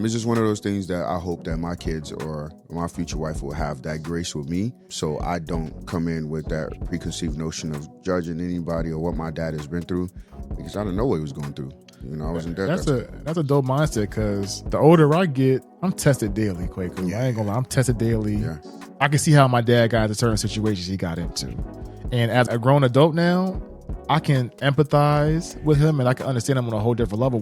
It's just one of those things that I hope that my kids or my future wife will have that grace with me, so I don't come in with that preconceived notion of judging anybody or what my dad has been through, because I don't know what he was going through. I wasn't there. That's a dope mindset, because the older I get, I'm tested daily, Kweku. Yeah. I ain't gonna lie, I'm tested daily. Yeah. I can see how my dad got into certain situations he got into. And as a grown adult now, I can empathize with him and I can understand him on a whole different level.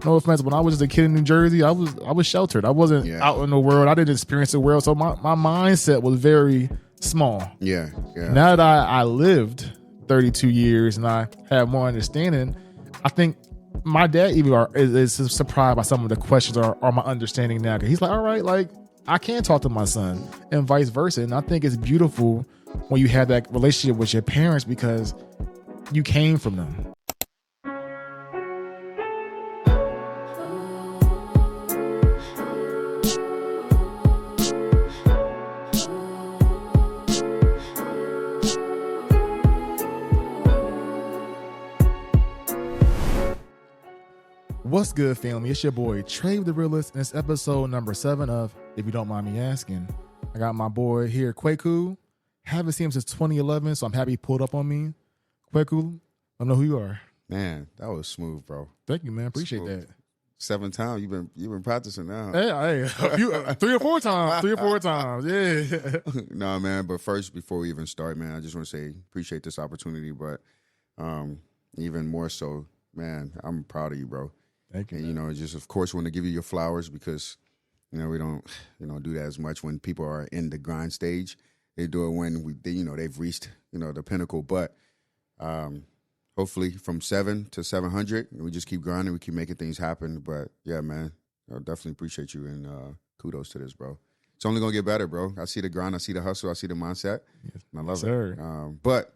No offense, when I was just a kid in New Jersey, I was sheltered. I wasn't out in the world. I didn't experience the world. So my mindset was very small. Yeah. Now that I lived 32 years and I have more understanding, I think my dad even is surprised by some of the questions or my understanding now. He's like, all right, like I can talk to my son and vice versa. And I think it's beautiful when you have that relationship with your parents because you came from them. What's good, family? It's your boy, TravTheRealist, and it's episode number 7 of If You Don't Mind Me Asking. I got my boy here, Kweku. Haven't seen him since 2011, so I'm happy he pulled up on me. Kweku, I know who you are. Man, that was smooth, bro. Thank you, man. Appreciate smooth. That. 7 times you've been practicing now. Hey, three or four times. Yeah. No, man. But first, before we even start, man, I just want to say appreciate this opportunity. But even more so, man, I'm proud of you, bro. Thank you. And, just of course want to give you your flowers because we don't do that as much when people are in the grind stage. They do it when they've reached the pinnacle. But hopefully from 7 to 700, we just keep grinding, we keep making things happen. But yeah, man, I definitely appreciate you and kudos to this, bro. It's only gonna get better, bro. I see the grind, I see the hustle, I see the mindset, and I love it. But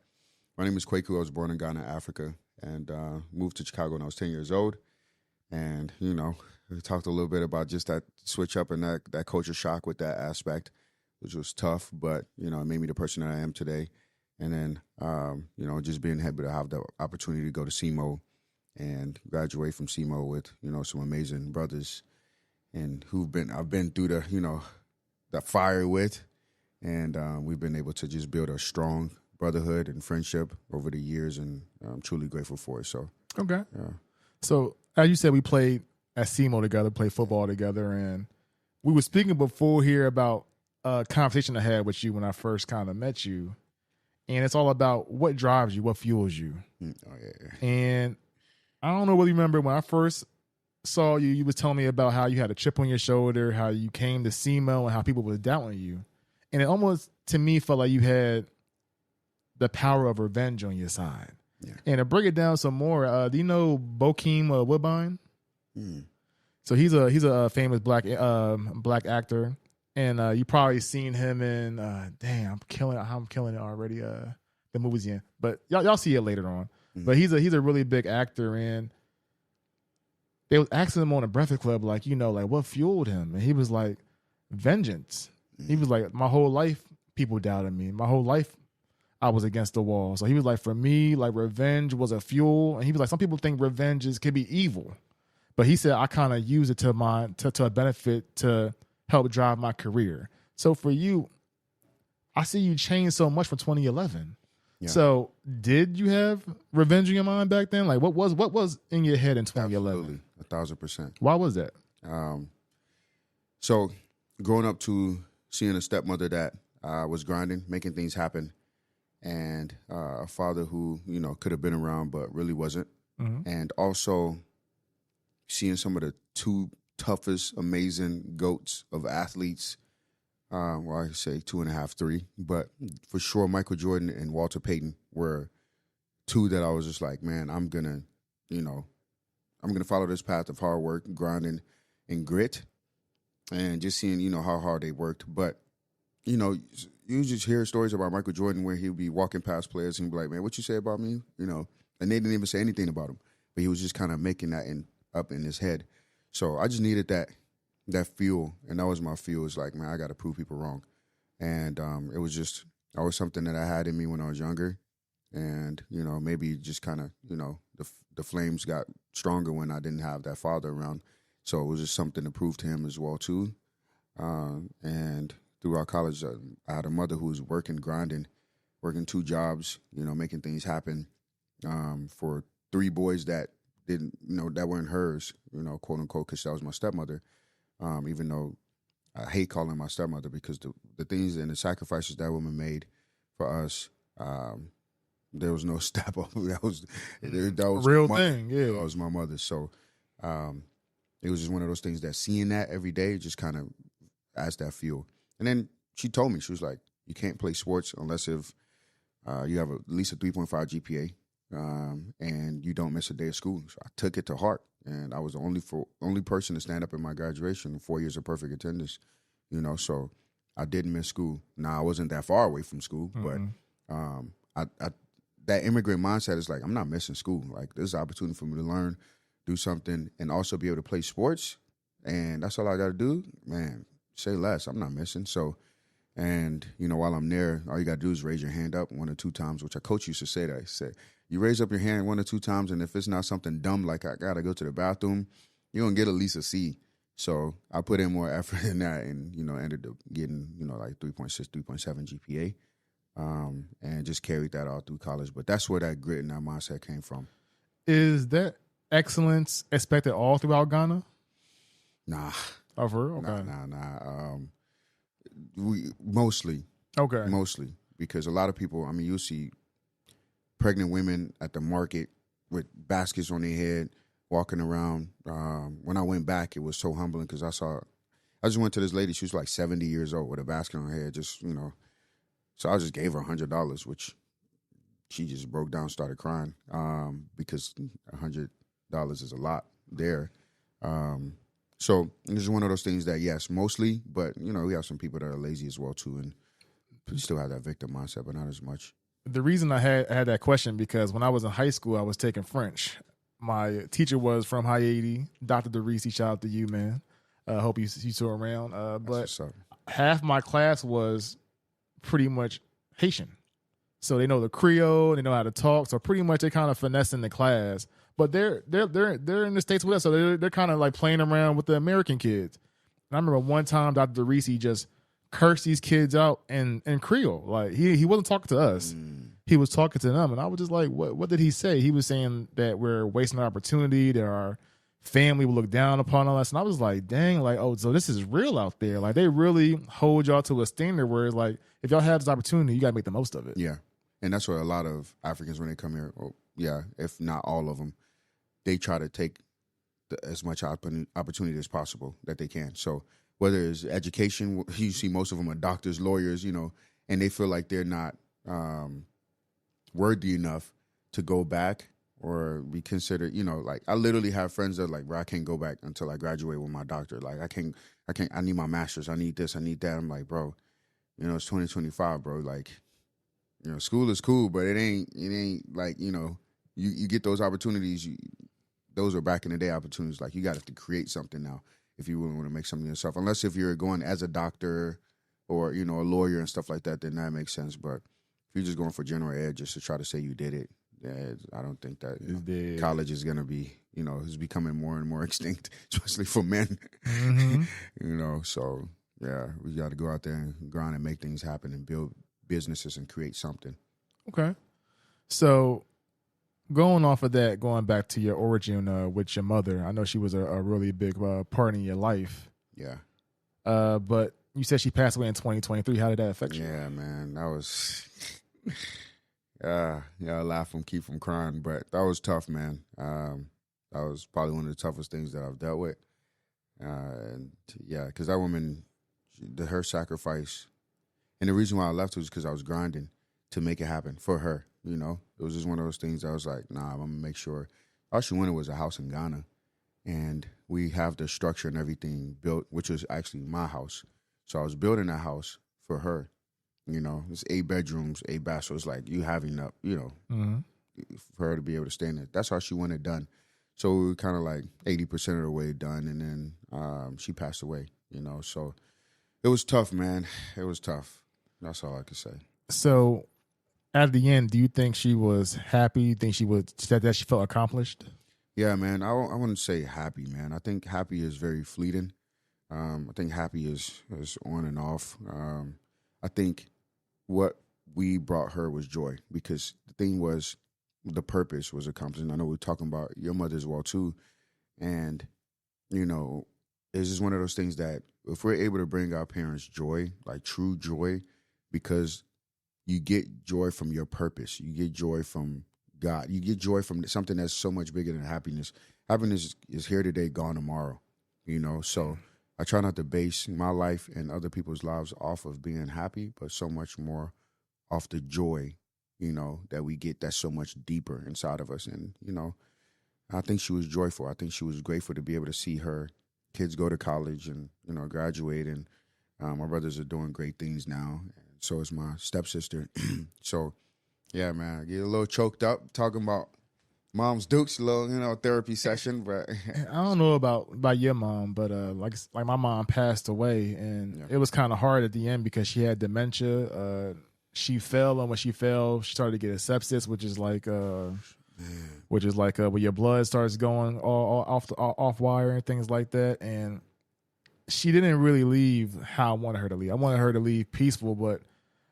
my name is Kweku. I was born in Ghana, Africa, and moved to Chicago when I was 10 years old. And, we talked a little bit about just that switch up and that culture shock with that aspect, which was tough, but, it made me the person that I am today. And then, just being able to have the opportunity to go to SEMO and graduate from SEMO with, some amazing brothers and I've been through the fire with. And we've been able to just build a strong brotherhood and friendship over the years. And I'm truly grateful for it. So, okay. Yeah. So, as you said, we played at SEMO together, played football together, and we were speaking before here about a conversation I had with you when I first kind of met you, and it's all about what drives you, what fuels you. Oh, yeah. And I don't know whether you remember when I first saw you, you was telling me about how you had a chip on your shoulder, how you came to SEMO, and how people was doubting you. And it almost, to me, felt like you had the power of revenge on your side. Yeah. And to break it down some more, do you know Bokeem Woodbine? So he's a famous black actor, and you probably seen him in I'm killing it already. The movie's in, but y'all see it later on. But he's a really big actor, and they was asking him on the Breakfast Club, like what fueled him, and he was like, vengeance. He was like, my whole life people doubted me. My whole life I was against the wall. So he was like, for me, like revenge was a fuel. And he was like, some people think revenge can be evil. But he said, I kind of use it to a benefit to help drive my career. So for you, I see you change so much from 2011. Yeah. So did you have revenge in your mind back then? Like what was in your head in 2011? Absolutely, 1,000%. Why was that? So growing up to seeing a stepmother that was grinding, making things happen, and a father who, could have been around but really wasn't. Mm-hmm. And also seeing some of the 2 toughest, amazing GOATs of athletes. I say 2.5, 3. But for sure, Michael Jordan and Walter Payton were 2 that I was just like, man, I'm going to follow this path of hard work, grinding, and grit. And just seeing, how hard they worked. But, you just hear stories about Michael Jordan where he would be walking past players and he'd be like, man, what you say about me? And they didn't even say anything about him. But he was just kind of making that up in his head. So I just needed that fuel. And that was my fuel. It's like, man, I got to prove people wrong. And it was just always something that I had in me when I was younger. And, maybe just kind of, the flames got stronger when I didn't have that father around So it was just something to prove to him as well too. And throughout college, I had a mother who was working, grinding, working 2 jobs, making things happen for 3 boys that didn't, that weren't hers, quote unquote, because that was my stepmother. Even though I hate calling my stepmother because the things and the sacrifices that woman made for us, there was no step up. That was real thing. Yeah, that was my mother. So it was just one of those things that seeing that every day just kind of adds that fuel. And then she told me, she was like, you can't play sports unless if you have at least a 3.5 GPA and you don't miss a day of school. So I took it to heart, and I was the only person to stand up in my graduation, 4 years of perfect attendance. So I didn't miss school. Now I wasn't that far away from school, but that immigrant mindset is like, I'm not missing school. Like, there's an opportunity for me to learn, do something, and also be able to play sports, and that's all I got to do. Man, say less. I'm not missing. So, and while I'm there, all you got to do is raise your hand up 1 or 2 times, which a coach used to say that. He said, you raise up your hand 1 or 2 times, and if it's not something dumb like I got to go to the bathroom, you're going to get at least a C. So I put in more effort in that and, ended up getting, like 3.6, 3.7 GPA. And just carried that all through college. But that's where that grit and that mindset came from. Is that excellence expected all throughout Ghana? Nah. Oh, for real? Okay. Nah. Mostly. Okay. Mostly. Because a lot of people, you'll see pregnant women at the market with baskets on their head, walking around. When I went back, it was so humbling because I just went to this lady, she was like 70 years old with a basket on her head, just, So I just gave her $100, which she just broke down, started crying because $100 is a lot there. So this is one of those things that, yes, mostly, but, we have some people that are lazy as well, too, and still have that victim mindset, but not as much. The reason I had that question because when I was in high school, I was taking French. My teacher was from Haiti, Dr. DeReese. Shout out to you, man. I hope you still around. But half my class was pretty much Haitian. So they know the Creole, they know how to talk. So pretty much they kind of finesse in the class. But they're in the States with us, so they're kind of like playing around with the American kids. And I remember one time Dr. DeReese just cursed these kids out in Creole. Like he wasn't talking to us. He was talking to them. And I was just like, what did he say? He was saying that we're wasting our opportunity, that our family will look down upon us. And I was like, dang, like, oh, so this is real out there. Like they really hold y'all to a standard where it's like, if y'all have this opportunity, you got to make the most of it. Yeah. And that's what a lot of Africans, when they come here, if not all of them, they try to take as much opportunity as possible that they can. So whether it's education, you see most of them are doctors, lawyers, and they feel like they're not worthy enough to go back or be considered, like I literally have friends that are like, bro, I can't go back until I graduate with my doctor. Like I need my master's. I need this, I need that. I'm like, bro, it's 2025, bro. Like, school is cool, but it ain't like, you get those opportunities. Those are back in the day opportunities. Like you got to create something now if you really want to make something yourself. Unless if you're going as a doctor or, a lawyer and stuff like that, then that makes sense. But if you're just going for general ed just to try to say you did it, I don't think that college is going to be, is becoming more and more extinct, especially for men. Mm-hmm. So, yeah, we got to go out there and grind and make things happen and build businesses and create something. Okay. So going off of that, going back to your origin with your mother, I know she was a really big part in your life. Yeah. But you said she passed away in 2023. How did that affect you? Yeah, man, that was... I laugh and keep from crying, but that was tough, man. That was probably one of the toughest things that I've dealt with. Because that woman, her sacrifice, and the reason why I left was because I was grinding to make it happen for her. It was just one of those things that I was like, nah, I'm gonna make sure. All she wanted was a house in Ghana, and we have the structure and everything built, which was actually my house. So I was building a house for her. It's 8 bedrooms, 8 bathrooms. So it's like you having up, mm-hmm. for her to be able to stay in it. That's how she wanted it done. So we were kind of like 80% of the way done, and then she passed away. So it was tough, man. It was tough. That's all I could say. So at the end, do you think she was happy? You think that she felt accomplished? Yeah, man. I wouldn't say happy, man. I think happy is very fleeting. I think happy is on and off. I think what we brought her was joy because the thing was the purpose was accomplished. And I know we're talking about your mother as well too, and you know, it's just one of those things that if we're able to bring our parents joy, like true joy, because you get joy from your purpose, you get joy from God, you get joy from something that's so much bigger than happiness. Happiness is here today, gone tomorrow. So I try not to base my life and other people's lives off of being happy, but so much more off the joy, that we get that's so much deeper inside of us. And, I think she was joyful. I think she was grateful to be able to see her kids go to college and, graduate. And my brothers are doing great things now. And so is my stepsister. So, yeah, man, I get a little choked up talking about Mom's Dukes, a little, therapy session. But I don't know about your mom, but like my mom passed away, and it was kind of hard at the end because she had dementia. She fell, and when she fell, she started to get a sepsis, which is like where your blood starts going all off wire and things like that. And she didn't really leave how I wanted her to leave. I wanted her to leave peaceful, but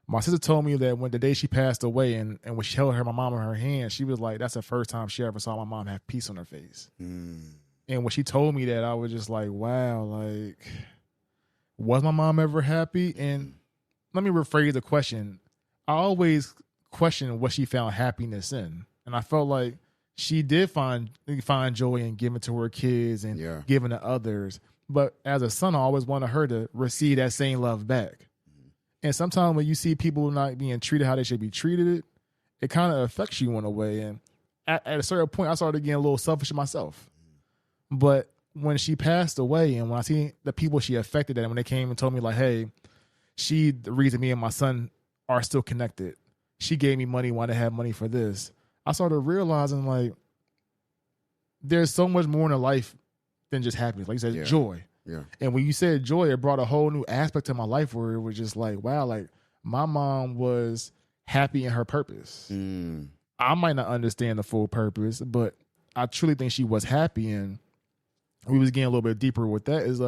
my sister told me that when the day she passed away and when she held my mom in her hand, she was like, that's the first time she ever saw my mom have peace on her face. And when she told me that, I was just like, wow, like, was my mom ever happy? And let me rephrase the question. I always questioned what she found happiness in. And I felt like she did find joy in giving to her kids and giving to others. But as a son, I always wanted her to receive that same love back. And sometimes when you see people not being treated how they should be treated, it kind of affects you in a way. And at a certain point, I started getting a little selfish myself. But when she passed away and when I see the people she affected and when they came and told me like, hey, the reason me and my son are still connected. She gave me money when I didn't have money for this. I started realizing like there's so much more in life than just happiness. Like you said, joy. Yeah. And when you said joy, it brought a whole new aspect to my life where it was just like, wow, like my mom was happy in her purpose. I might not understand the full purpose, but I truly think she was happy. And we was getting a little bit deeper with that is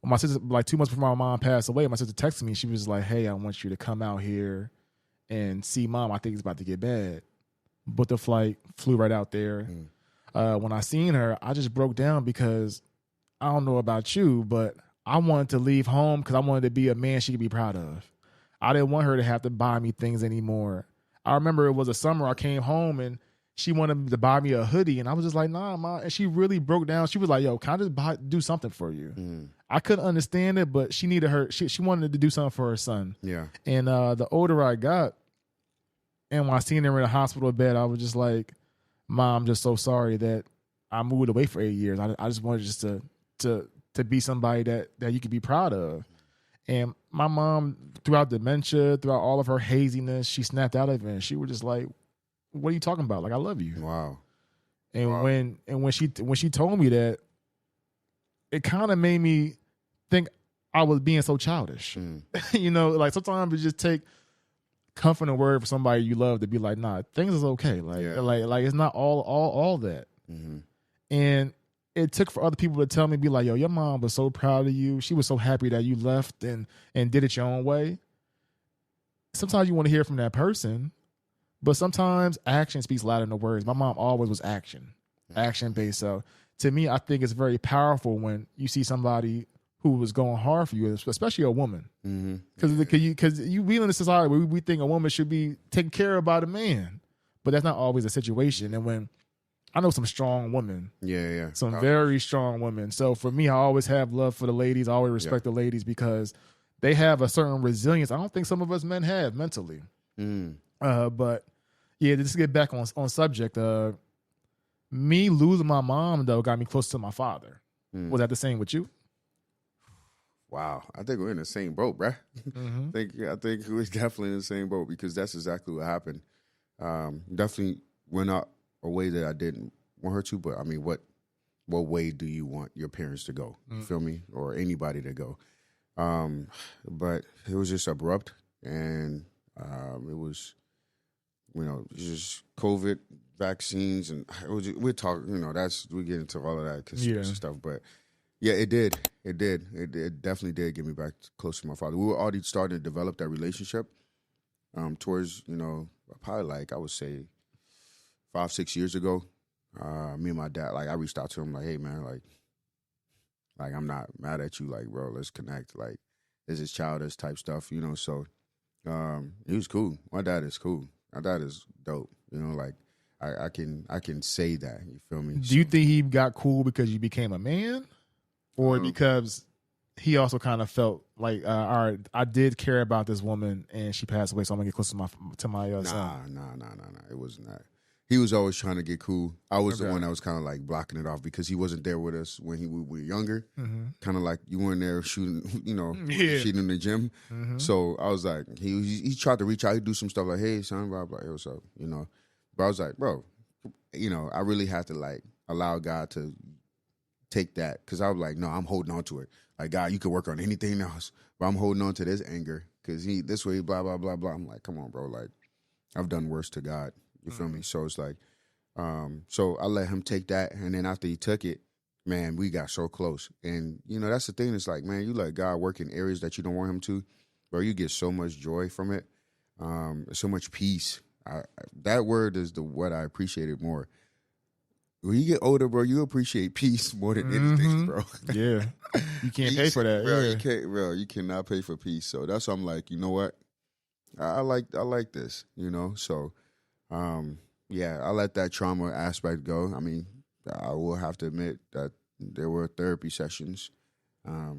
my sister, like 2 months before my mom passed away, my sister texted me. She was like, hey, I want you to come out here and see Mom. I think it's about to get bad. Booked the flight, flew right out there. When I seen her, I just broke down because I don't know about you, but I wanted to leave home because I wanted to be a man she could be proud of. I didn't want her to have to buy me things anymore. I remember it was a summer I came home and she wanted to buy me a hoodie. And I was just like, nah, Mom. And she really broke down. She was like, yo, can I just do something for you? I couldn't understand it, but she needed she wanted to do something for her son. Yeah. And the older I got, and when I seen her in a hospital bed, I was just like, Mom, I'm just so sorry that I moved away for 8 years. I just wanted just to be somebody that you could be proud of. And my mom, throughout dementia, throughout all of her haziness, she snapped out of it. And she was just like, what are you talking about? Like, I love you. Wow. And when she told me that, it kind of made me think I was being so childish. Like sometimes it just take comforting word for somebody you love to be like, nah, things is okay. Like it's not all that. And it took for other people to tell me, be like, yo, your mom was so proud of you. She was so happy that you left and did it your own way. Sometimes you want to hear from that person, but sometimes action speaks louder than words. My mom always was action based. So to me, I think it's very powerful when you see somebody who was going hard for you, especially a woman. Because we in a society where we think a woman should be taken care of by the man, but that's not always the situation. And when I know some strong women, some very strong women. So for me, I always have love for the ladies. I always respect the ladies because they have a certain resilience. I don't think some of us men have mentally. But yeah, just to get back on subject, me losing my mom though got me close to my father. Was that the same with you? Wow, I think we're in the same boat, bruh. I think we're definitely in the same boat because that's exactly what happened. Definitely went out a way that I didn't want her to, but I mean, what way do you want your parents to go? You feel me? Or anybody to go? But it was just abrupt, and it was just COVID vaccines, and we're talking, we get into all of that conspiracy stuff, but yeah, it did. It definitely did get me back close to my father. We were already starting to develop that relationship towards, probably like, I would say 5-6 years ago. Me and my dad, like, I reached out to him like, hey man, like I'm not mad at you, like, bro, let's connect. Like, this is childish type stuff, so he was cool. My dad is cool. My dad is dope. Like I can say that. You feel me? Do you think he got cool because you became a man, or because he also kind of felt like, all right, I did care about this woman and she passed away, so I'm gonna get close to my son? Nah. It wasn't that. He was always trying to get cool. I was the one that was kind of like blocking it off because he wasn't there with us when we were younger. Mm-hmm. Kind of like you weren't there shooting, shooting in the gym. Mm-hmm. So I was like, he tried to reach out. He'd do some stuff like, hey, son, blah, blah, hey, what's up? But I was like, bro, I really had to like allow God to take that, because I was like, no, I'm holding on to it. Like, God, you could work on anything else, but I'm holding on to this anger because this way, blah, blah, blah, blah. I'm like, come on, bro. Like, I've done worse to God. You feel me? So it's like, so I let him take that. And then after he took it, man, we got so close. And, that's the thing. It's like, man, you let God work in areas that you don't want him to, bro, you get so much joy from it. So much peace. That word is what I appreciated more. When you get older, bro, you appreciate peace more than anything, bro. Yeah. You can't pay for that. Bro, yeah. you cannot pay for peace. So that's why I'm like, you know what? I like this, So, yeah, I let that trauma aspect go. I mean, I will have to admit that there were therapy sessions,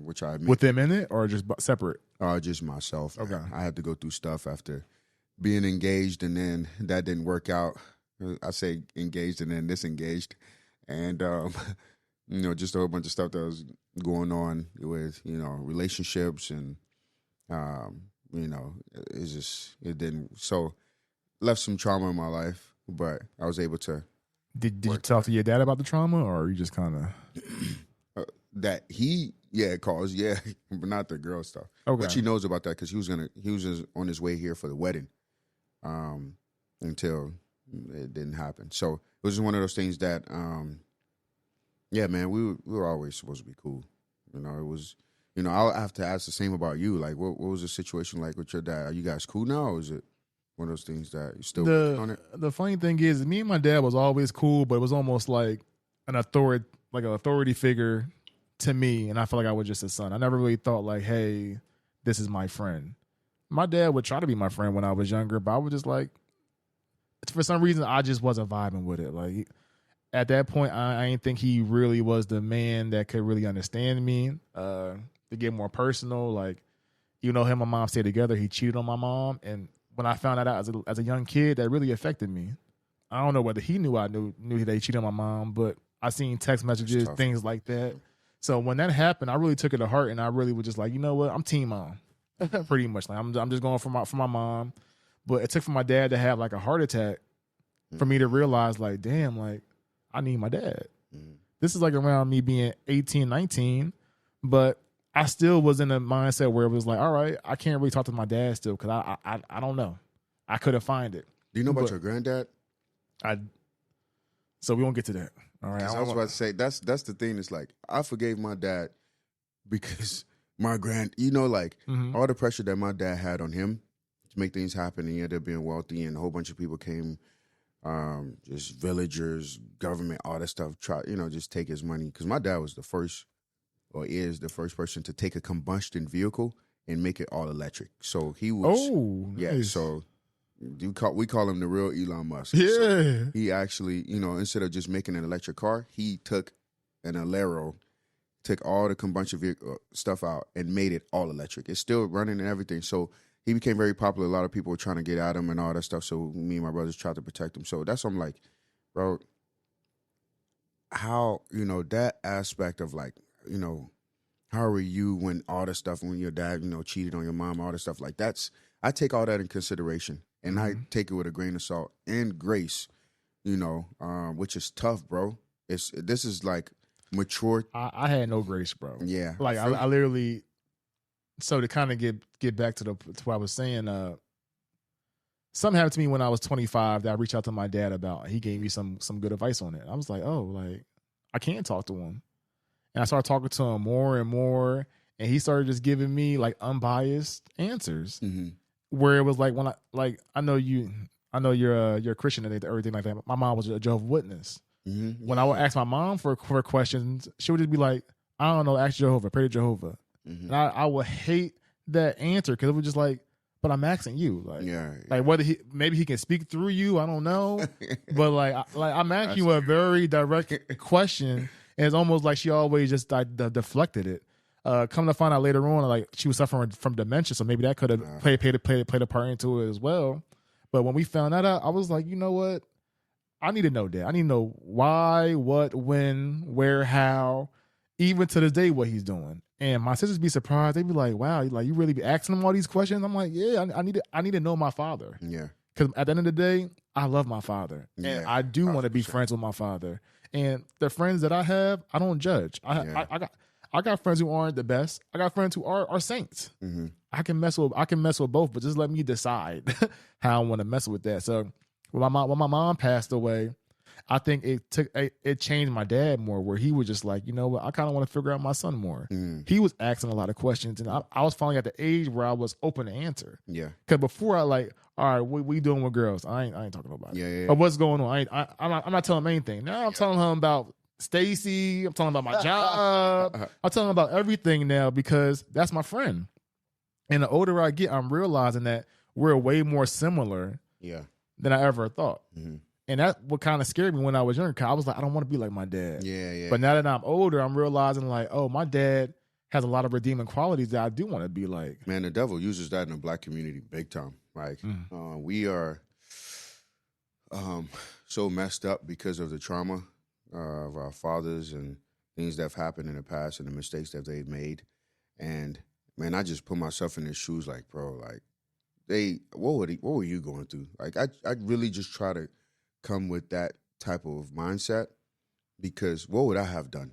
which I admit. With them in it or just separate? Just myself. Okay. I had to go through stuff after being engaged, and then that didn't work out. I say engaged and then disengaged. And, just a whole bunch of stuff that was going on with, relationships and, it didn't. So left some trauma in my life, but I was able to. Did you talk to your dad about the trauma, or you just kind of that he caused, but not the girl stuff. Okay. But she knows about that because he was just on his way here for the wedding, until it didn't happen. So it was just one of those things that, man, we were always supposed to be cool. It was. I'll have to ask the same about you. Like, what was the situation like with your dad? Are you guys cool now, or is it one of those things that you still working on it? The funny thing is, me and my dad was always cool, but it was almost like an authority figure to me, and I felt like I was just a son. I never really thought like, hey, this is my friend. My dad would try to be my friend when I was younger, but I was just like, for some reason, I just wasn't vibing with it. Like, at that point, I didn't think he really was the man that could really understand me. To get more personal, like, him and my mom stayed together. He cheated on my mom, and when I found that out as a young kid, that really affected me. I don't know whether he knew I knew that he cheated on my mom, but I seen text messages, things like that. So when that happened, I really took it to heart, and I really was just like, you know what, I'm team mom, pretty much. Like, I'm just going for my mom. But it took for my dad to have like a heart attack for me to realize, like, damn, like, I need my dad. This is like around me being 18, 19, but I still was in a mindset where it was like, all right, I can't really talk to my dad still because I don't know. I couldn't find it. Do you know about your granddad? So we won't get to that. All right. I was about to say, that's the thing. It's like, I forgave my dad because my all the pressure that my dad had on him to make things happen, and he ended up being wealthy, and a whole bunch of people came, just villagers, government, all that stuff, just take his money. Because my dad was the first, or is the first person to take a combustion vehicle and make it all electric. So he was, nice. So we call him the real Elon Musk. Yeah. So he actually, instead of just making an electric car, he took an Alero, took all the combustion vehicle stuff out and made it all electric. It's still running and everything. So he became very popular. A lot of people were trying to get at him and all that stuff. So me and my brothers tried to protect him. So that's what I'm like, bro, how, that aspect of like, how were you when all the stuff, when your dad, cheated on your mom, all the stuff like I take all that in consideration, and I take it with a grain of salt and grace, which is tough, bro. This is like mature. I had no grace, bro. Yeah. Like I literally, so to kind of get back to what I was saying, something happened to me when I was 25 that I reached out to my dad about. He gave me some good advice on it. I was like, oh, like I can talk to him. And I started talking to him more and more. And he started just giving me like unbiased answers. Mm-hmm. Where it was like when I know you're a Christian and everything like that. My mom was a Jehovah's Witness. Mm-hmm. When I would ask my mom for questions, she would just be like, I don't know, ask Jehovah, pray to Jehovah. Mm-hmm. And I would hate that answer because it was just like, but I'm asking you, like whether maybe he can speak through you, I don't know, but I'm asking you a very direct question, and it's almost like she always just deflected it. Come to find out later on, like she was suffering from dementia, so maybe that could have played a part into it as well. But when we found that out, I was like, you know what? I need to know that. I need to know why, what, when, where, how, even to this day, what he's doing. And my sisters be surprised. They be like, wow, like you really be asking him all these questions? I'm like, yeah, I need to know my father. Yeah. Because at the end of the day, I love my father. Yeah, and I do want to be friends with my father. And the friends that I have, I don't judge. I got friends who aren't the best. I got friends who are saints. Mm-hmm. I can mess with both, but just let me decide how I want to mess with that. So when my mom passed away, I think it changed my dad more, where he was just like, you know what, I kind of want to figure out my son more. Mm. He was asking a lot of questions, and I was finally at the age where I was open to answer. Yeah. Because before all right, what we doing with girls? I ain't talking about it. Yeah. Or what's going on? I'm not telling him anything. Now I'm telling him about Stacy. I'm telling him about my job. I'm telling him about everything now because that's my friend. And the older I get, I'm realizing that we're way more similar than I ever thought. Mm-hmm. And that's what kind of scared me when I was younger. Cause I was like, I don't want to be like my dad. Yeah. But now that I'm older, I'm realizing like, oh, my dad has a lot of redeeming qualities that I do want to be like. Man, the devil uses that in the black community big time. Like, we are so messed up because of the trauma of our fathers and things that have happened in the past and the mistakes that they've made. And man, I just put myself in their shoes. Like, bro, like what were you going through? Like, I really just try to come with that type of mindset, because what would I have done?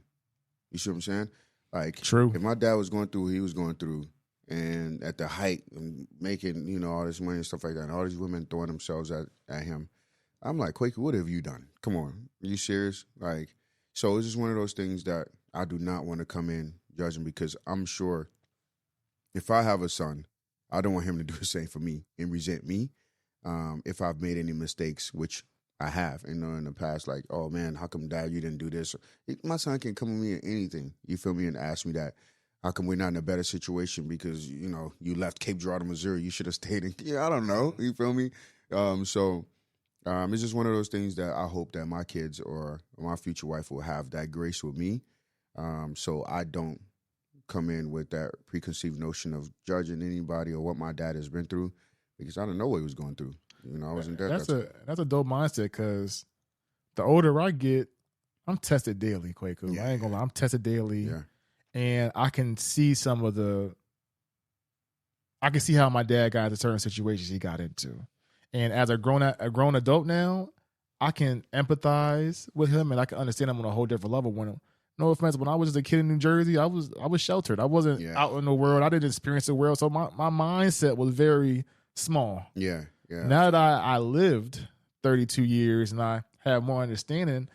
You see what I'm saying? Like, true. If my dad was going through what he was going through, and at the height and making, all this money and stuff like that, and all these women throwing themselves at him, I'm like, Kweku, what have you done? Come on, are you serious? Like, so it's just one of those things that I do not want to come in judging, because I'm sure if I have a son, I don't want him to do the same for me and resent me if I've made any mistakes, which I have, in the past, like, oh man, how come dad, you didn't do this? My son can come to me at anything, you feel me, and ask me that. How come we're not in a better situation because, you left Cape Girardeau, Missouri, you should have stayed in, I don't know, you feel me? So it's just one of those things that I hope that my kids or my future wife will have that grace with me, so I don't come in with that preconceived notion of judging anybody or what my dad has been through, because I don't know what he was going through. I wasn't there. That's a dope mindset, because the older I get, I'm tested daily, Kweku. I ain't gonna lie, I'm tested daily, and I can see I can see how my dad got into certain situations he got into, and as a grown adult now, I can empathize with him and I can understand him on a whole different level. No offense, when I was just a kid in New Jersey, I was sheltered. I wasn't out in the world. I didn't experience the world, so my mindset was very small. Yeah. Now that I lived 32 years and I have more understanding,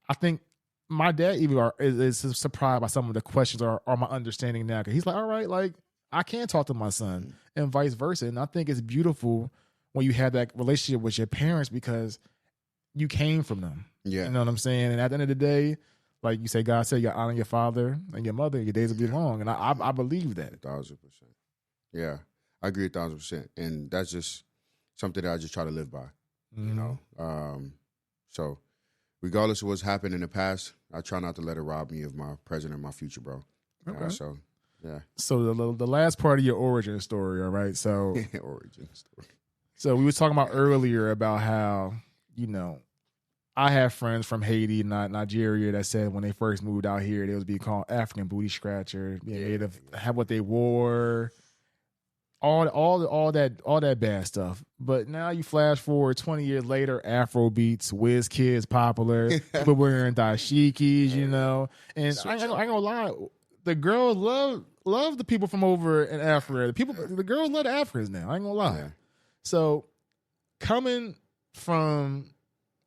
I think my dad even is surprised by some of the questions or my understanding now. Cause he's like, all right, like I can talk to my son and vice versa. And I think it's beautiful when you have that relationship with your parents because you came from them. Yeah. You know what I'm saying? And at the end of the day, like you say, God said, you honor your father and your mother, your days will be long. And I believe that. 1,000%. Yeah. I agree 1,000%. And that's just something that I just try to live by, So regardless of what's happened in the past, I try not to let it rob me of my present and my future, bro. Okay. So, yeah. So the last part of your origin story, all right? So origin story. So we were talking about earlier about how, I have friends from Haiti, Nigeria, that said when they first moved out here, they was being called African booty scratcher, have what they wore, all that bad stuff. But now you flash forward 20 years later, Afro beats, Whiz Kids popular, people wearing dashikis, and I ain't gonna lie, the girls love the people from over in Africa. The girls love the Africans now. I ain't gonna lie. Yeah. So coming from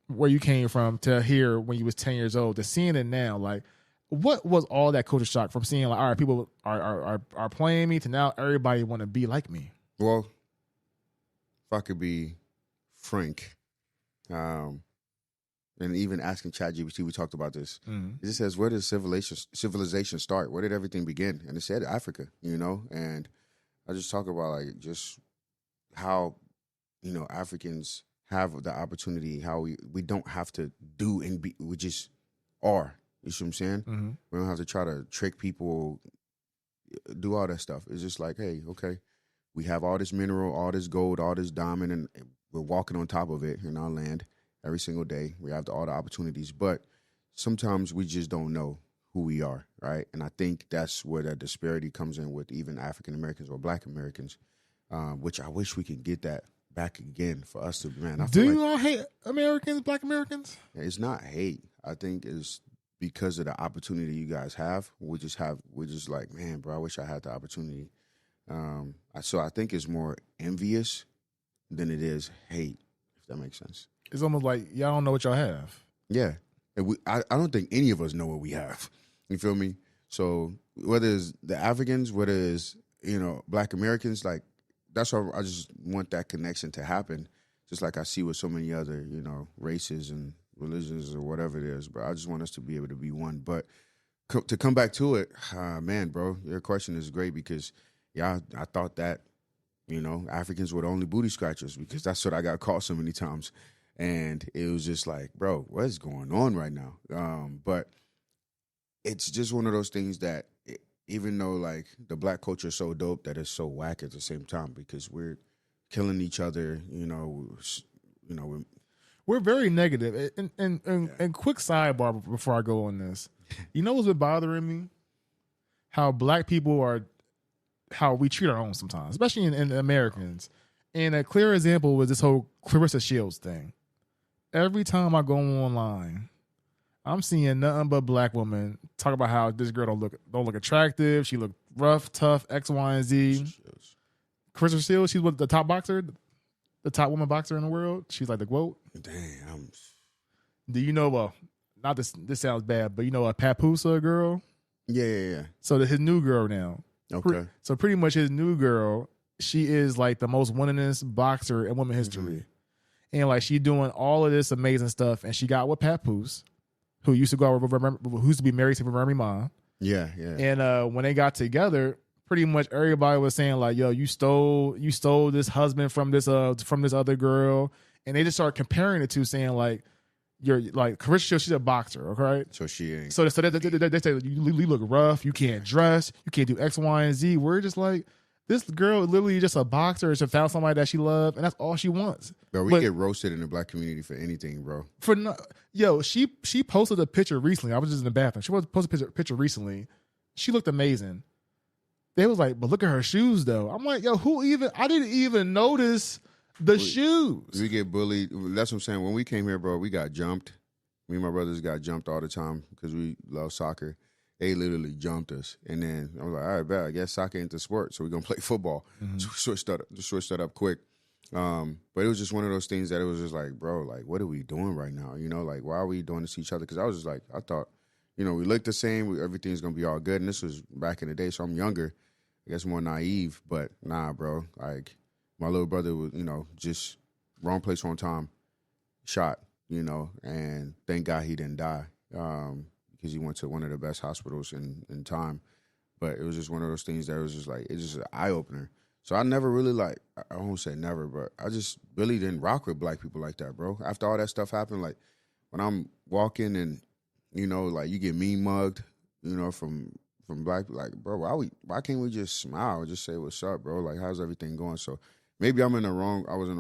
where you came from to here when you was 10 years old to seeing it now, like, what was all that culture shock from seeing like, all right, people are playing me to now everybody want to be like me? Well, if I could be frank, and even asking ChatGPT, we talked about this. It just says, where does civilization start? Where did everything begin? And it said Africa, you know? And I just talk about like just how, you know, Africans have the opportunity, how we don't have to do and be, we just are. You see what I'm saying? We don't have to try to trick people, do all that stuff. It's just like, hey, okay, we have all this mineral, all this gold, all this diamond, and we're walking on top of it in our land every single day. We have all the opportunities, but sometimes we just don't know who we are, right? And I think that's where that disparity comes in with even African Americans or Black Americans, which I wish we could get that back again for us to, man. I Do feel you like all hate Americans, Black Americans? it's not hate. I think it's because of the opportunity you guys have. We're just like, man, bro, I wish I had the opportunity. So I think it's more envious than it is hate, if that makes sense. It's almost like y'all don't know what y'all have. Yeah. And I don't think any of us know what we have. You feel me? So whether it's the Africans, whether it's, you know, Black Americans, like, that's why I just want that connection to happen, just like I see with so many other, you know, races and religions or whatever it is. But I just want us to be able to be one. But to come back to it, man, bro, your question is great because, yeah, I thought that, you know, Africans were the only booty scratchers because that's what I got caught so many times. And it was just like, bro, what is going on right now? But it's just one of those things that even though, like, the Black culture is so dope, that it's so whack at the same time because we're killing each other, you know, We're very negative. And quick sidebar before I go on this. You know what's been bothering me? How Black people are, how we treat our own sometimes, especially in Americans. And a clear example was this whole Clarissa Shields thing. Every time I go online, I'm seeing nothing but Black women talk about how this girl don't look attractive. She look rough, tough, X, Y, and Z. Clarissa Shields, she's the top boxer, the top woman boxer in the world. She's like the GOAT. Damn. Do you know? Well, not this. This sounds bad, but you know a Papoose girl. Yeah. So his new girl now. Okay. So pretty much his new girl, she is like the most winningest boxer in women's history, and like she doing all of this amazing stuff. And she got with Papoose, who used to go out with who used to be married to Remy Ma. Yeah. And when they got together, pretty much everybody was saying like, "Yo, you stole this husband from this other girl," and they just started comparing the two, saying like, "You're like Carissa, she's a boxer, okay?" So she ain't. So they say you look rough, you can't dress, you can't do X, Y, and Z. We're just like, this girl is literally just a boxer. She found somebody that she loved, and that's all she wants. Bro, we get roasted in the Black community for anything, bro. She posted a picture recently. I was just in the bathroom. She posted a picture recently. She looked amazing. They was like, but look at her shoes though. I'm like, yo, I didn't even notice the shoes. We get bullied. That's what I'm saying. When we came here, bro, we got jumped. Me and my brothers got jumped all the time because we love soccer. They literally jumped us. And then I was like, all right, bet, I guess soccer ain't the sport, so we're going to play football. So we switched that up quick. But it was just one of those things that it was just like, bro, like, what are we doing right now? You know, like, why are we doing this to each other? Because I was just like, I thought, you know, we look the same. Everything's going to be all good. And this was back in the day, so I'm younger. I guess more naive. But nah, bro, like, my little brother was, you know, just wrong place, wrong time, shot, you know, and thank God he didn't die because he went to one of the best hospitals in time. But it was just one of those things that was just like, it's just an eye-opener. So I never really like, I won't say never, but I just really didn't rock with Black people like that, bro. After all that stuff happened, like when I'm walking and, you know, like you get mean mugged, you know, from Black people, like, bro, why can't we just smile and just say what's up, bro? Like, how's everything going? So maybe I was in the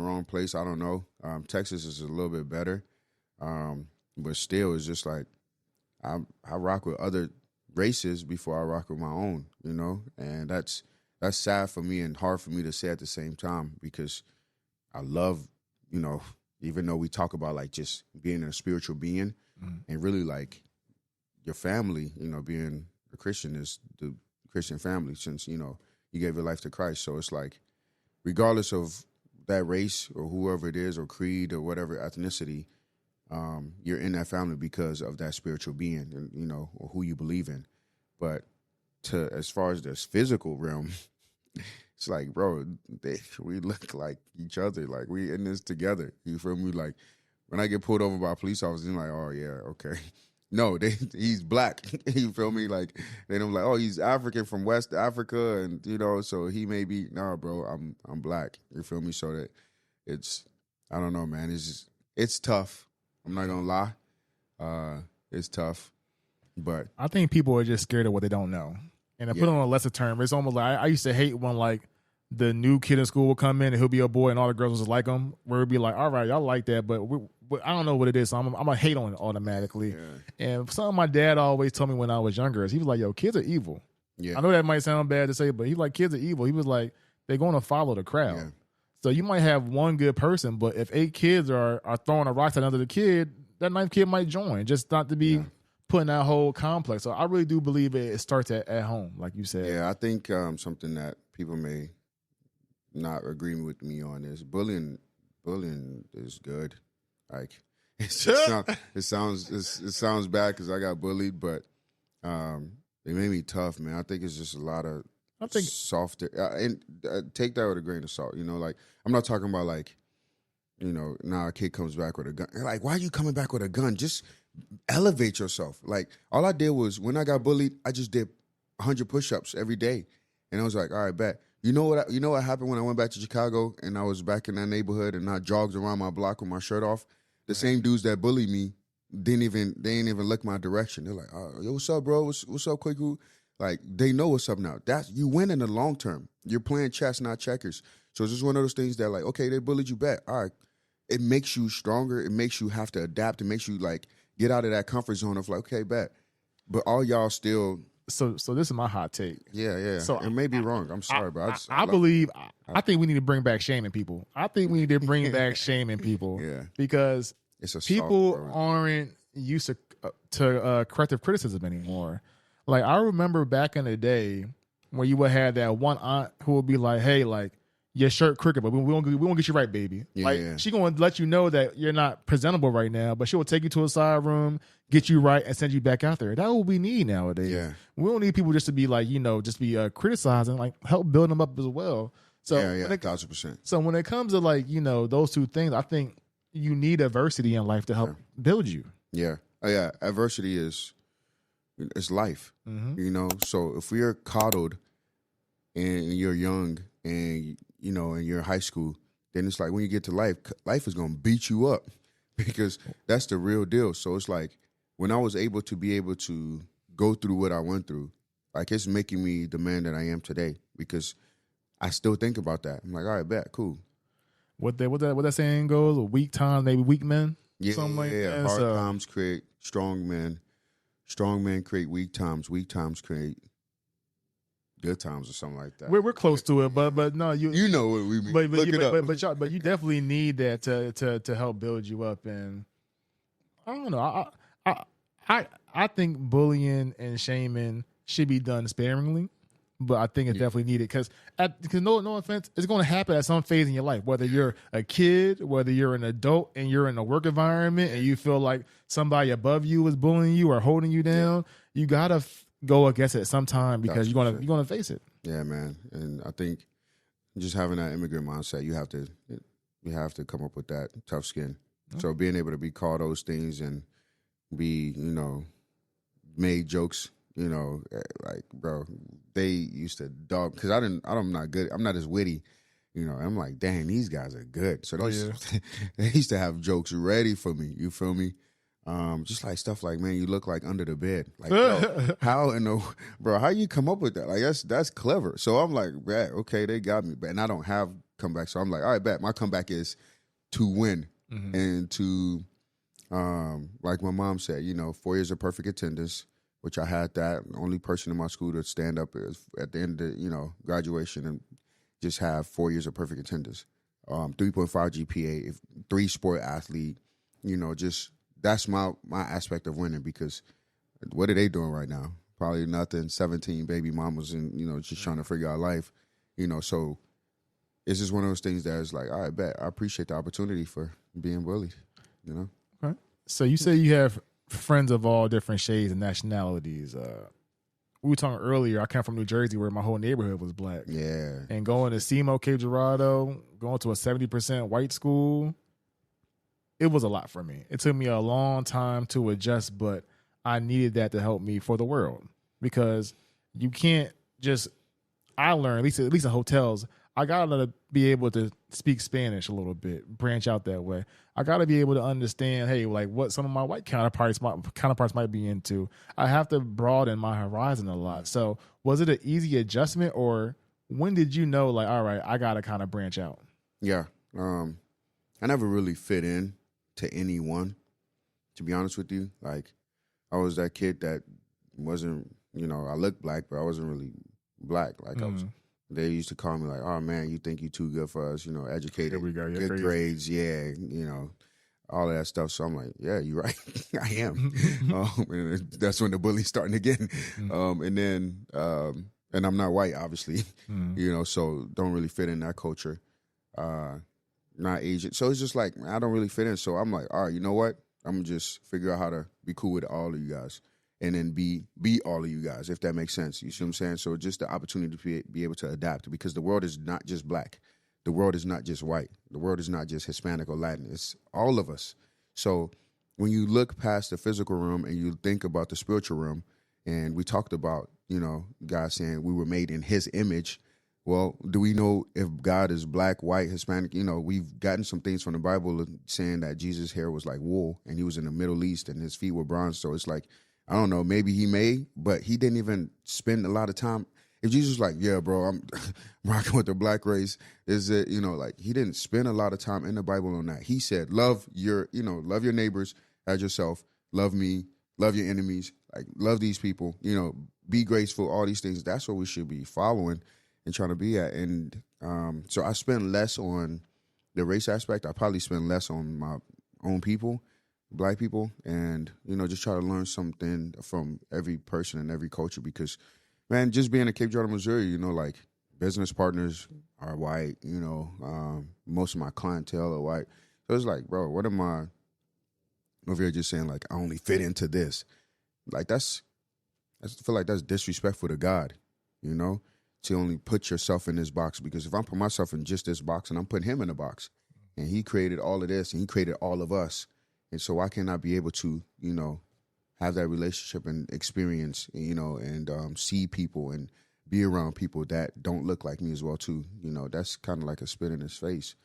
wrong place. I don't know. Texas is a little bit better. But still, it's just like, I rock with other races before I rock with my own, you know? And that's sad for me and hard for me to say at the same time because I love, you know, even though we talk about like just being a spiritual being and really like your family, you know, being a Christian is the Christian family since, you know, you gave your life to Christ. So it's like, regardless of that race or whoever it is or creed or whatever ethnicity, you're in that family because of that spiritual being, and or who you believe in. But as far as this physical realm, it's like, bro, we look like each other. Like, we in this together. You feel me? Like, when I get pulled over by a police officer, I'm like, oh, yeah, okay. No, he's black. You feel me? Like, they don't like, oh, he's African from West Africa, and, so he may be, nah, bro, I'm black. You feel me? So that I don't know, man. It's tough. I'm not going to lie. It's tough. But I think people are just scared of what they don't know. And to put it on a lesser term, it's almost like I used to hate when like the new kid in school will come in and he'll be a boy and all the girls will like him. Where it'd be like, all right, y'all like that, but I don't know what it is, so I'm gonna hate on it automatically. Yeah. And something my dad always told me when I was younger is he was like, yo, kids are evil. Yeah. I know that might sound bad to say, but he's like, kids are evil. He was like, they're going to follow the crowd. Yeah. So you might have one good person, but if 8 kids are throwing a rock at another kid, that 9th kid might join, just not to be putting that whole complex. So I really do believe it starts at home, like you said. Yeah, I think something that people may not agree with me on is bullying. Bullying is good. Like, it sounds bad because I got bullied, but it made me tough, man. I think it's just a lot of softer. And take that with a grain of salt. Like, I'm not talking about like, now a kid comes back with a gun. Like, why are you coming back with a gun? Just elevate yourself. Like, all I did was, when I got bullied, I just did 100 push-ups every day, and I was like, all right, bet. You know what happened when I went back to Chicago and I was back in that neighborhood and I jogged around my block with my shirt off? The same dudes that bullied me they ain't even look my direction. They're like, oh, yo, what's up, bro? What's up, Kweku? Like, they know what's up now. You win in the long term. You're playing chess, not checkers. So it's just one of those things that, like, okay, they bullied you back. All right. It makes you stronger. It makes you have to adapt. It makes you, like, get out of that comfort zone of, like, okay, bet. But all y'all still... So this is my hot take. Yeah. So it may be wrong. I'm sorry, bro. I think we need to bring back shaming people. I think we need to bring back shaming people. Yeah. Because people aren't used to corrective criticism anymore. Like, I remember back in the day when you would have that one aunt who would be like, hey, like, your shirt crooked, but we won't get you right, baby. Yeah. She gonna let you know that you're not presentable right now, but she will take you to a side room, get you right, and send you back out there. That's what we need nowadays. Yeah. We don't need people just to be like, just be criticizing, like, help build them up as well. So yeah, 1,000%. So when it comes to, like, those two things, I think you need adversity in life to help build you. Yeah. Yeah. Adversity is life. Mm-hmm. So if we are coddled and you're young and and you're in high school, then it's like when you get to life is going to beat you up because that's the real deal. So it's like when I was able to go through what I went through, like, it's making me the man that I am today because I still think about that. I'm like, all right, bet, cool. What that saying goes, weak times, maybe weak men? Yeah, something like that. Hard times create strong men. Strong men create weak times. Weak times create good times or something like that. We're close to it, but no, you know what we mean. But you definitely need that to help build you up. And I don't know. I think bullying and shaming should be done sparingly, but I think it's definitely needed because no offense, it's going to happen at some phase in your life. Whether you're a kid, whether you're an adult, and you're in a work environment, and you feel like somebody above you is bullying you or holding you down, you gotta go against it sometime because you're gonna face it. Yeah, man. And I think just having that immigrant mindset, you have to come up with that tough skin. Mm-hmm. So being able to be called those things and be, made jokes, like, bro, they used to dog because I'm not good. I'm not as witty. I'm like, dang, these guys are good. So they used to have jokes ready for me. You feel me? Just like stuff like, man, you look like under the bed. Like, bro, how you come up with that? Like, that's clever. So I'm like, bet, okay, they got me. And I don't have comeback. So I'm like, all right, bet, my comeback is to win and to, like my mom said, 4 years of perfect attendance, which I had that. Only person in my school to stand up at the end of, graduation and just have 4 years of perfect attendance. 3.5 GPA, 3-sport athlete, just... That's my aspect of winning because what are they doing right now? Probably nothing. 17 baby mamas and, just trying to figure out life, So it's just one of those things that is like, all right, bet I appreciate the opportunity for being bullied, you know? Okay. So you say you have friends of all different shades and nationalities. We were talking earlier, I come from New Jersey where my whole neighborhood was black. Yeah. And going to SEMO, Cape Girardeau, going to a 70% white school, it was a lot for me. It took me a long time to adjust, but I needed that to help me for the world. Because you can't just, I learned, at least in hotels, I gotta be able to speak Spanish a little bit, branch out that way. I gotta be able to understand, hey, like what some of my white counterparts might be into. I have to broaden my horizon a lot. So was it an easy adjustment, or when did you know, like, all right, I gotta kind of branch out? Yeah. I never really fit in to anyone, to be honest with you. Like, I was that kid that wasn't, I looked black, but I wasn't really black. Like, they used to call me like, oh, man, you think you too good for us, educated, Here we go. good crazy. grades, yeah, all of that stuff. So I'm like, yeah, you're right. I am. And that's when the bully's starting again. And then, and I'm not white, obviously, so don't really fit in that culture. Not Asian. So it's just like, I don't really fit in. So I'm like, all right, you know what? I'm going to just figure out how to be cool with all of you guys and then be all of you guys, if that makes sense. You see what I'm saying? So just the opportunity to be able to adapt, because the world is not just black. The world is not just white. The world is not just Hispanic or Latin. It's all of us. So when you look past the physical realm and you think about the spiritual realm, and we talked about, God saying we were made in his image. Well, do we know if God is black, white, Hispanic? We've gotten some things from the Bible saying that Jesus' hair was like wool and he was in the Middle East and his feet were bronze. So it's like, I don't know, maybe he may, but he didn't even spend a lot of time. If Jesus was like, yeah, bro, I'm rocking with the black race, is it, like he didn't spend a lot of time in the Bible on that. He said, love your neighbors as yourself, love me, love your enemies, like love these people, be graceful, all these things. That's what we should be following and trying to be at. And so I spend less on the race aspect. I probably spend less on my own people, black people, and, just try to learn something from every person and every culture, because, man, just being in Cape Girardeau, Missouri, like business partners are white, most of my clientele are white. So it's like, bro, what am I over here just saying, like, I only fit into this? Like, I feel like that's disrespectful to God, to only put yourself in this box. Because if I put myself in just this box and I'm putting him in a box, and he created all of this and he created all of us, and so why can't I be able to, have that relationship and experience, and see people and be around people that don't look like me as well too? That's kind of like a spit in his face.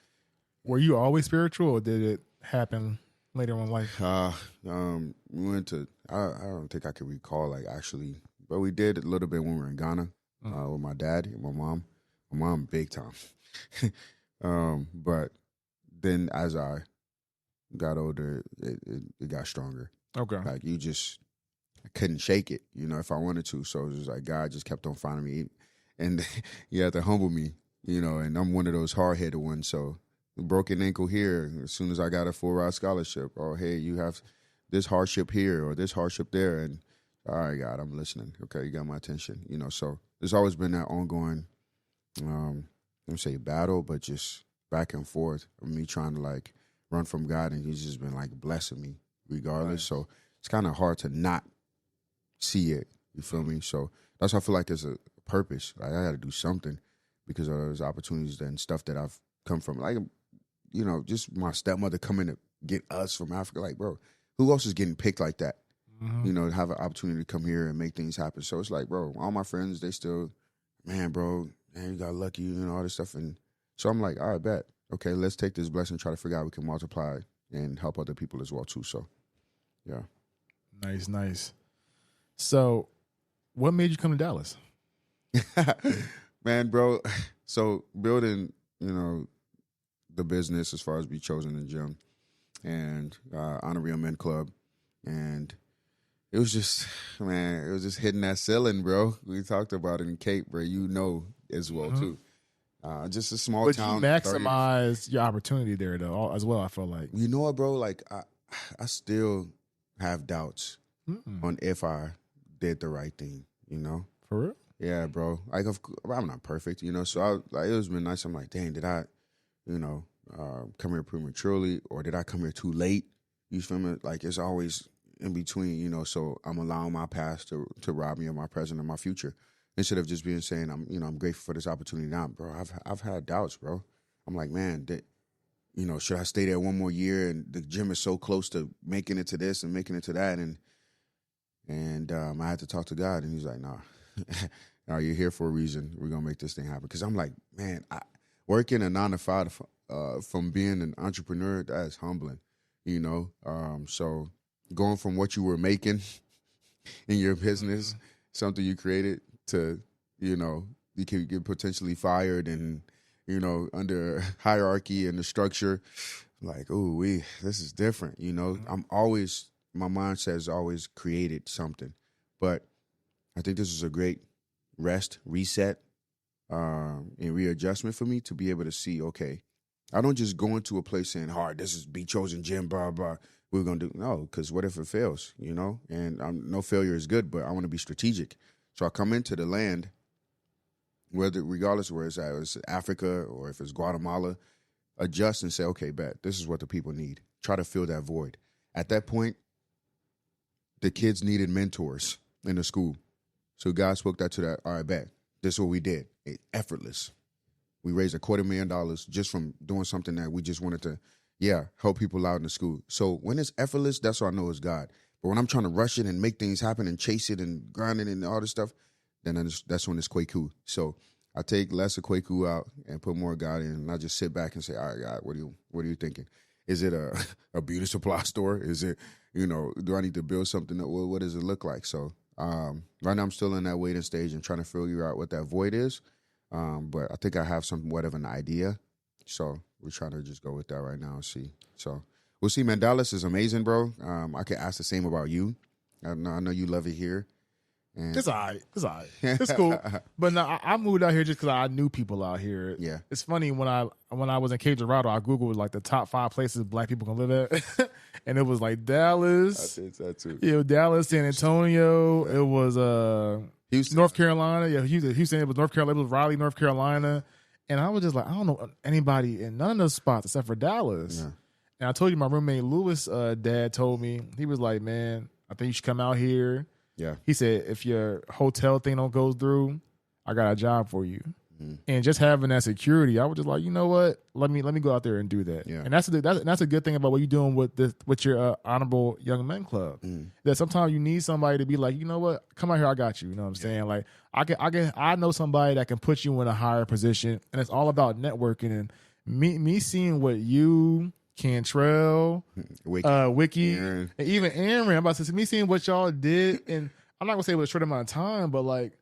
Were you always spiritual, or did it happen later in life? We went to, I don't think I can recall, like, actually, but we did a little bit when we were in Ghana. With my dad and my mom. My mom, big time. But then as I got older, it got stronger. Okay. Like, I couldn't shake it, if I wanted to. So it was just like God just kept on finding me. And you had to humble me, and I'm one of those hard-headed ones. So broken ankle here, as soon as I got a full ride scholarship, or hey, you have this hardship here or this hardship there. And all right, God, I'm listening. Okay, you got my attention, so there's always been that ongoing, I don't say battle, but just back and forth of me trying to, like, run from God, and he's just been, like, blessing me regardless. Right. So it's kind of hard to not see it, you feel me? So that's why I feel like there's a purpose. Like, I got to do something because of those opportunities and stuff that I've come from. Like, just my stepmother coming to get us from Africa. Like, bro, who else is getting picked like that? To have an opportunity to come here and make things happen. So it's like, bro, all my friends, they still, man, you got lucky, all this stuff. And so I'm like, all right, bet. Okay, let's take this blessing and try to figure out how we can multiply and help other people as well, too. So, yeah. Nice. So what made you come to Dallas? Man, bro, so building, the business as far as Be Chosen in Gym and Honor Real Men Club, and it was just hitting that ceiling, bro. We talked about it in Cape, bro. As well, too. Just a small town. But you maximize your opportunity there, though, as well, I feel like. You know what, bro? Like, I still have doubts on if I did the right thing, For real? Yeah, bro. Like, I'm not perfect, you know. So it was been nice. I'm like, dang, did I, you know, come here prematurely, or did I come here too late? You feel me? Like, it's always in between, you know. So I'm allowing my past to rob me of my present and my future, instead of just being saying I'm grateful for this opportunity now, bro. I've had doubts, bro. I'm like, man, should I stay there one more year? And the gym is so close to making it to this and making it to that, and I had to talk to God, and He's like, nah. Are you here for a reason? We're gonna make this thing happen. Because I'm like, man, working a 9 to 5 from being an entrepreneur, that is humbling, you know. So going from what you were making in your business, something you created, to, you know, you can get potentially fired and, you know, under hierarchy and the structure, like, oh, this is different, you know. My mindset has always created something, but I think this is a great rest, reset, and readjustment for me to be able to see, okay, I don't just go into a place saying, all right, this is Be Chosen Gym, blah, blah, we're going to do. No, because what if it fails, you know? And no failure is good, but I want to be strategic. So I come into the land, regardless of where it's at, if it's Africa or if it's Guatemala, adjust and say, okay, bet, this is what the people need. Try to fill that void. At that point, the kids needed mentors in the school. So God spoke that to that. All right, bet. This is what we did. Effortless. We raised $250,000 just from doing something that we just wanted to, help people out in the school. So when it's effortless, that's what I know is God. But when I'm trying to rush it and make things happen and chase it and grind it and all this stuff, then that's when it's Kweku. So I take less of Kweku out and put more God in, and I just sit back and say, all right, God, what are you thinking? Is it a beauty supply store? Is it, you know, do I need to build something? What does it look like? So right now I'm still in that waiting stage and trying to figure out what that void is. But I think I have somewhat of an idea. So we're trying to just go with that right now and see. So we'll see, man. Dallas is amazing, bro. I could ask the same about you. I know you love it here. And It's all right. It's cool. But no, I moved out here just because I knew people out here. Yeah. It's funny, when I was in Cape Girardeau, I Googled like the top 5 places Black people can live at. And it was like Dallas. I did that too. Yeah, Dallas, San Antonio. It was Houston. North Carolina. Yeah, Houston. It was North Carolina. It was Raleigh, North Carolina. And I was just like, I don't know anybody in none of those spots except for Dallas. Yeah. And I told you, my roommate Lewis' dad told me, he was like, man, I think you should come out here. Yeah. He said, if your hotel thing don't go through, I got a job for you. Mm-hmm. And just having that security, I was just like, you know what? Let me go out there and do that. Yeah. And that's a good thing about what you're doing with your Honorable Young Men Club. Mm. That sometimes you need somebody to be like, you know what? Come out here, I got you. You know what I'm saying? Like I know somebody that can put you in a higher position, and it's all about networking. And me seeing what you, Cantrell, Wiki, Aaron. and even Aaron, I'm about to say, me seeing what y'all did, and I'm not gonna say it was a short amount of time, but like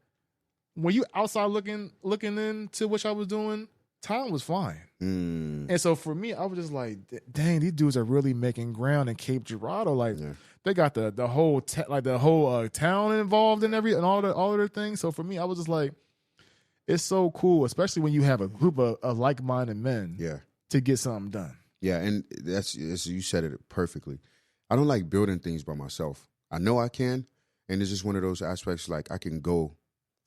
when you outside looking into what y'all was doing, time was flying. Mm. And so for me, I was just like, dang, these dudes are really making ground in Cape Girardeau. Like they got the whole town involved in and all of their things. So for me, I was just like, it's so cool, especially when you have a group of like-minded men to get something done. Yeah, and that's you said it perfectly. I don't like building things by myself. I know I can, and it's just one of those aspects, like I can go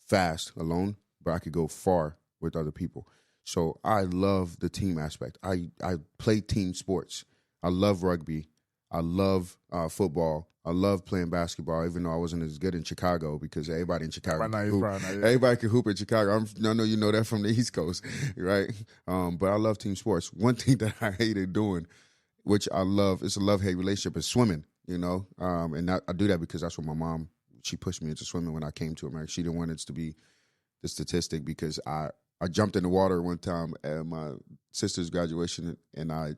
fast alone, but I could go far with other people. So I love the team aspect. I play team sports. I love rugby. I love football. I love playing basketball, even though I wasn't as good in Chicago, because everybody in Chicago everybody can hoop in Chicago. I know you know that from the East Coast, right? But I love team sports. One thing that I hated doing, which I love, it's a love-hate relationship, is swimming, you know? And I do that because that's what my mom, she pushed me into swimming when I came to America. She didn't want it to be the statistic, because I jumped in the water one time at my sister's graduation, and I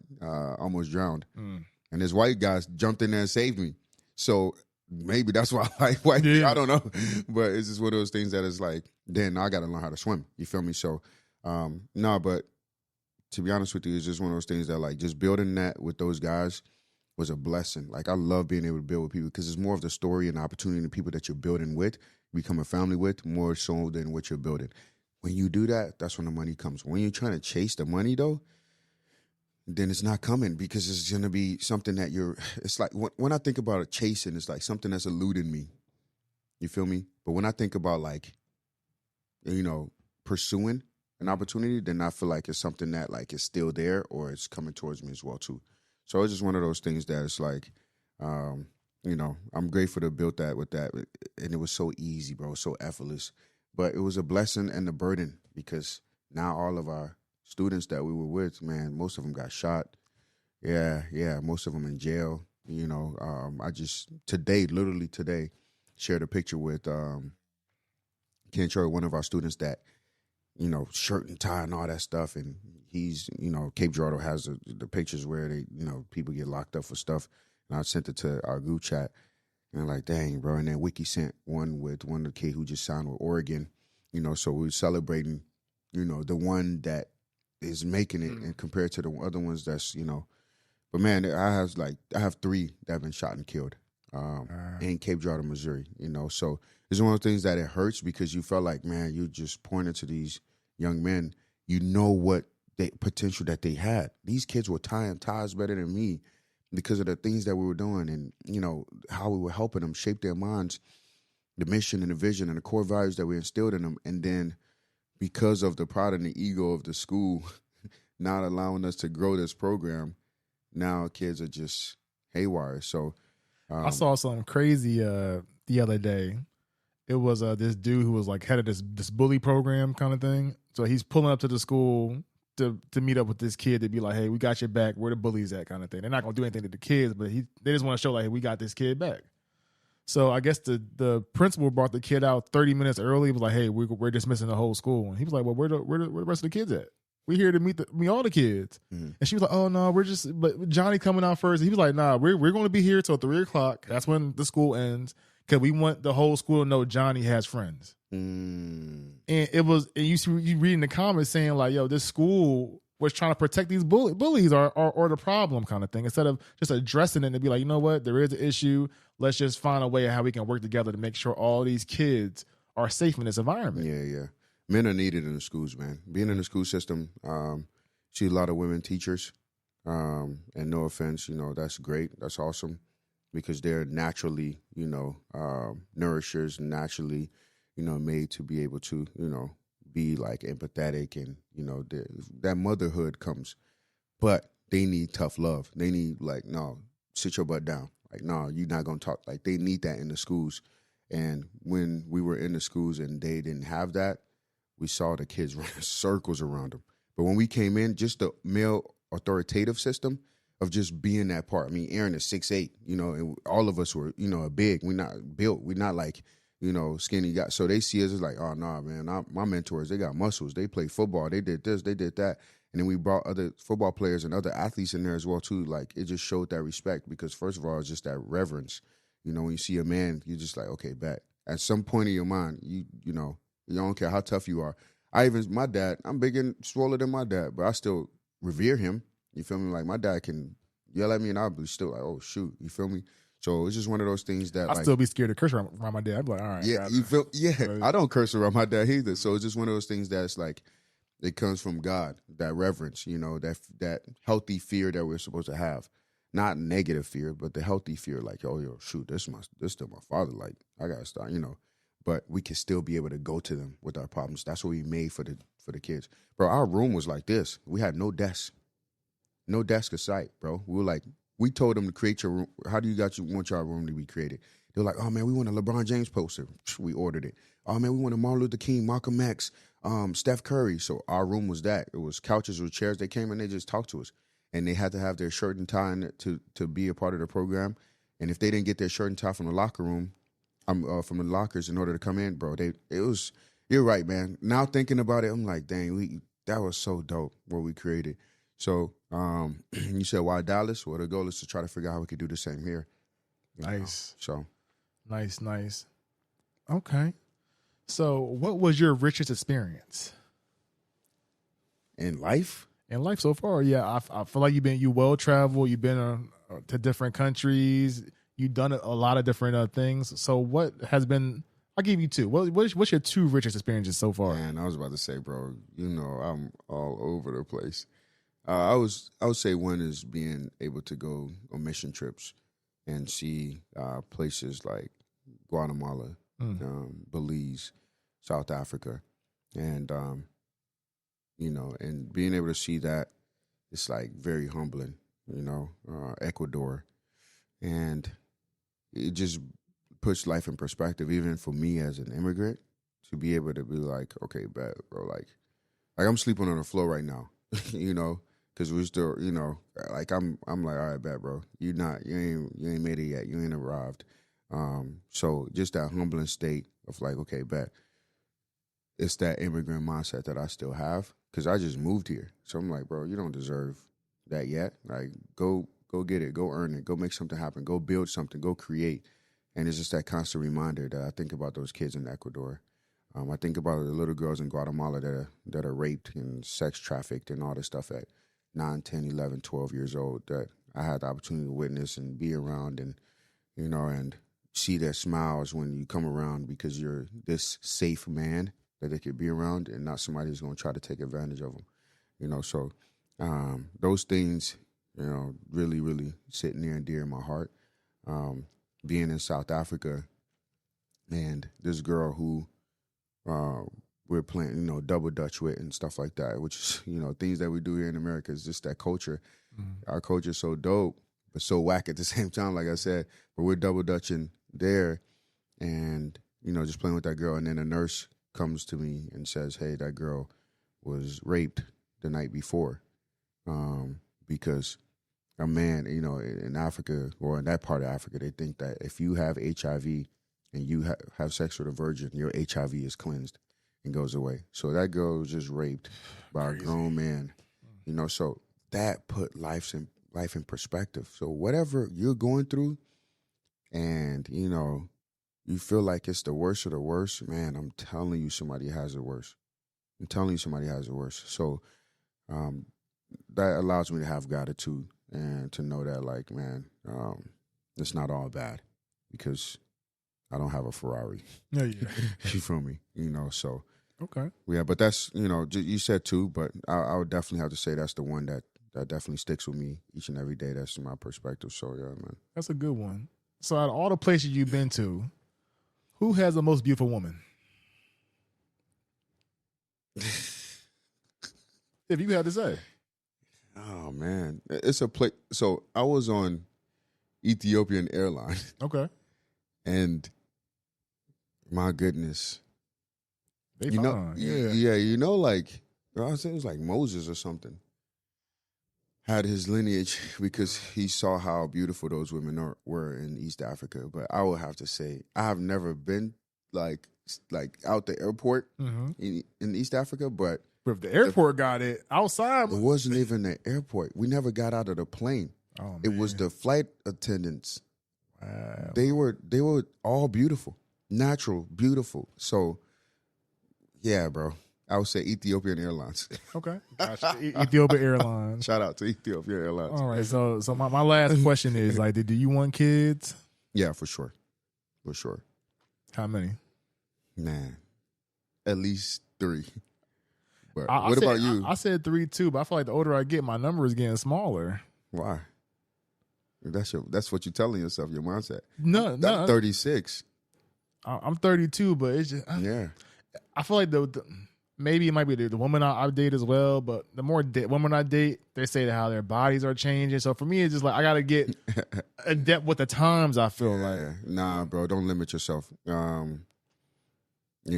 almost drowned. Mm. And this white guy jumped in there and saved me. So maybe that's why I like white people. I don't know. But it's just one of those things that is like, then I got to learn how to swim. You feel me? So, no, but to be honest with you, it's just one of those things that, like, just building that with those guys was a blessing. Like, I love being able to build with people, because it's more of the story and the opportunity and the people that you're building with, become a family with, more so than what you're building. When you do that, that's when the money comes. When you're trying to chase the money, though, then it's not coming, because it's going to be something that it's like, when I think about it, chasing, it's like something that's eluding me. You feel me? But when I think about, like, pursuing an opportunity, then I feel like it's something that like is still there or it's coming towards me as well too. So it's just one of those things that it's like, I'm grateful to build that with that, and it was so easy, bro, so effortless. But it was a blessing and a burden because now all of our students that we were with, man, most of them got shot. Yeah, most of them in jail. I just literally today, shared a picture with Ken Troy, one of our students that, shirt and tie and all that stuff. And he's, Cape Girardeau has the pictures where they, people get locked up for stuff. And I sent it to our group chat. And I'm like, dang, bro. And then Wiki sent one with one of the kids who just signed with Oregon. So we're celebrating, the one that is making it and compared to the other ones that's, But man, I have 3 that have been shot and killed in Cape Girardeau, Missouri. So it's one of the things that it hurts because you felt like, man, you just pointed to these young men. You know what potential that they had. These kids were tying ties better than me because of the things that we were doing and how we were helping them shape their minds, the mission and the vision and the core values that we instilled in them. And then because of the pride and the ego of the school not allowing us to grow this program, now kids are just haywire. So I saw something crazy the other day. It was this dude who was like head of this bully program kind of thing. So he's pulling up to the school to meet up with this kid to be like, hey, we got your back. Where the bullies at kind of thing. They're not going to do anything to the kids, but they just want to show like, hey, we got this kid back. So I guess the principal brought the kid out 30 minutes early. He was like, hey, we're dismissing the whole school. And he was like, well, where the rest of the kids at? We're here to meet all the kids. Mm-hmm. And she was like, oh, no, but Johnny coming out first. And he was like, nah, we're going to be here till 3 o'clock. That's when the school ends. Because we want the whole school to know Johnny has friends. Mm. And you read in the comments saying like, yo, this school was trying to protect these bullies or the problem kind of thing. Instead of just addressing it and be like, you know what, there is an issue. Let's just find a way of how we can work together to make sure all these kids are safe in this environment. Yeah. Men are needed in the schools, man. Being in the school system, see a lot of women teachers. And no offense, that's great. That's awesome because they're naturally, nourishers, naturally, made to be able to, be like empathetic and, that motherhood comes. But they need tough love. They need like, no, sit your butt down. Like, no, you're not going to talk. Like, they need that in the schools. And when we were in the schools and they didn't have that, we saw the kids running circles around them. But when we came in, just the male authoritative system of just being that part. I mean, Aaron is 6'8", and all of us were, big. We're not built. We're not like, skinny guys. So they see us as like, oh, nah, man, my mentors, they got muscles. They play football. They did this. They did that. And then we brought other football players and other athletes in there as well, too. Like, it just showed that respect because, first of all, it's just that reverence. When you see a man, you're just like, okay, bet. At some point in your mind, you don't care how tough you are. My dad, I'm big and swoller than my dad, but I still revere him. You feel me? Like, my dad can yell at me and I'll be still like, oh, shoot. You feel me? So it's just one of those things that I'll still be scared to curse around my dad. I'd be like, all right. Yeah, I don't curse around my dad either. So it's just one of those things that's like, it comes from God, that reverence, that healthy fear that we're supposed to have. Not negative fear, but the healthy fear, like, oh, yo, shoot, this still my father. Like, I got to start, But we can still be able to go to them with our problems. That's what we made for the kids. Bro, our room was like this. We had no desk. No desk of sight, bro. We told them to create your room. How do you want your room to be created? They were like, oh, man, we want a LeBron James poster. We ordered it. Oh, man, we want a Martin Luther King, Malcolm X, Steph Curry. So our room was that. It was couches with chairs. They came and they just talked to us. And they had to have their shirt and tie in to be a part of the program. And if they didn't get their shirt and tie from the locker room, from the lockers in order to come in, bro, you're right, man. Now thinking about it, I'm like, dang, that was so dope what we created. So you said, why Dallas? Well, the goal is to try to figure out how we could do the same here. Nice. So. Nice. Okay. So what was your richest experience? In life? In life so far, yeah. I feel like you well-traveled. You've been to different countries. You've done a lot of different things. So what has been, I'll give you 2. What's your 2 richest experiences so far? Man, I was about to say, bro, I'm all over the place. I would say one is being able to go on mission trips and see places like Guatemala, Belize, South Africa. And and being able to see that, it's like very humbling. Ecuador, and it just puts life in perspective, even for me as an immigrant, to be able to be like, okay, bad, bro, like I'm sleeping on the floor right now, because we're still, like I'm like, all right, bad, bro, you ain't made it yet, you ain't arrived. So just that humbling state of like, okay, bad. It's that immigrant mindset that I still have because I just moved here. So I'm like, bro, you don't deserve that yet. Like, go get it, go earn it, go make something happen, go build something, go create. And it's just that constant reminder that I think about those kids in Ecuador. I think about the little girls in Guatemala that are raped and sex trafficked and all this stuff at 9, 10, 11, 12 years old that I had the opportunity to witness and be around and, and see their smiles when you come around because you're this safe man that they could be around and not somebody who's going to try to take advantage of them. So those things, really, really sit near and dear in my heart. Being in South Africa and this girl who we're playing, double Dutch with and stuff like that, which is, things that we do here in America is just that culture. Mm-hmm. Our culture is so dope, but so whack at the same time, like I said, but we're double Dutching there and, just playing with that girl. And then a nurse comes to me and says, hey, that girl was raped the night before because a man, in Africa or in that part of Africa, they think that if you have HIV and you have sex with a virgin, your HIV is cleansed and goes away. So that girl was just raped by a grown man, so that put life in perspective. So whatever you're going through and, you feel like it's the worst of the worst, man, I'm telling you somebody has it worse. So that allows me to have gratitude and to know that, like, man, it's not all bad because I don't have a Ferrari. Yeah. You feel me? So. Okay. Yeah, but that's, you said two, but I would definitely have to say that's the one that definitely sticks with me each and every day. That's my perspective. So, yeah, man. That's a good one. So out of all the places you've been to, who has the most beautiful woman? If you had to say. Oh, man. It's a place. So I was on Ethiopian Airlines. Okay. And my goodness. They fine. Yeah, like, I said it was like Moses or something. Had his lineage because he saw how beautiful those women were in East Africa. But I would have to say, I have never been like out the airport in East Africa, but if the airport got it outside, it wasn't even the airport. We never got out of the plane. Oh, man. It was the flight attendants. Wow. They were all beautiful, natural, beautiful. So, yeah, bro. I would say Ethiopian Airlines. Okay. Gotcha. Ethiopian Airlines. Shout out to Ethiopian Airlines. All right. So my last question is, like, do you want kids? Yeah, for sure. For sure. How many? Man, at least 3. But what about you? I said 3 too, but I feel like the older I get, my number is getting smaller. Why? That's what you're telling yourself, your mindset. No. I'm 36. I'm 32, but it's just yeah. I feel like maybe it might be the woman I date as well, but the more women I date, they say how their bodies are changing. So for me, it's just like I got to get adept with the times, I feel like. Nah, bro, don't limit yourself. And